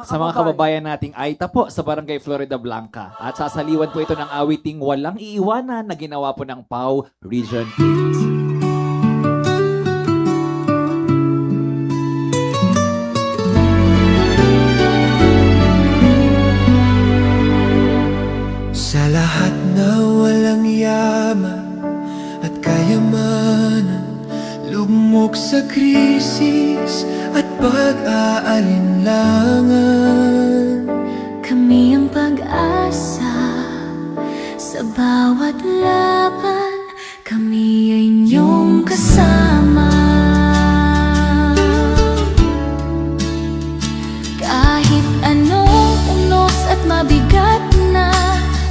sa mga kababayan nating Aita po sa Barangay Florida Blanca. At sasaliwan po ito ng awiting Walang Iiwanan na ginawa po ng PAW Region 8. Sa lahat na walang yaman at kayamanan, lugmok sa krisis at pag-aalinlangan. Kami ang pag-asa sa bawat laban, kami ay inyong kasama. Kahit anong unos at mabigat na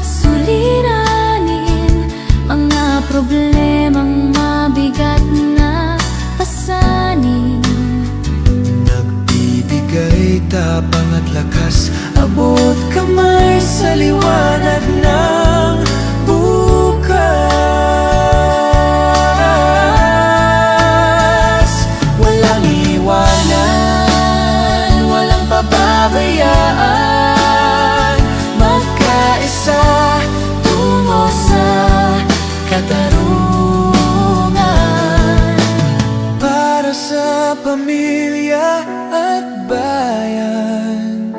suliranin, mga problemang mabigat na pasanin, nagbibigay tapang at lakas, abot kamay sa liwanag ng bukas. Walang iwanan, walang pababayaan, magkaisa tungo sa katarungan. Para sa pamilya at bayan,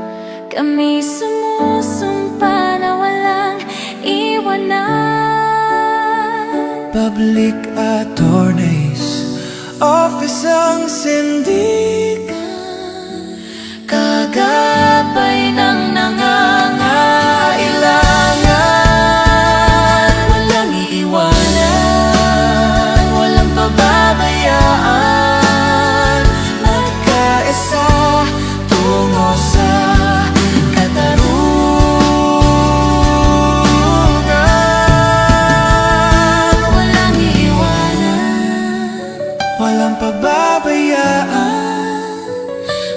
kami sumusumpa na walang iwanan. Public attorneys, office ang sindikan, kagabay ng nangangailangan. Walang iiwanan, walang pababayaan, magkaisa tungo sa katarungan. Walang iwanan, Walang pababayaan,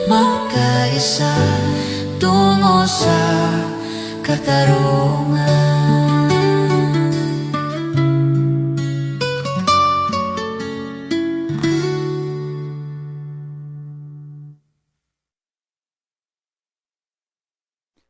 magkaisa tungo sa katarungan.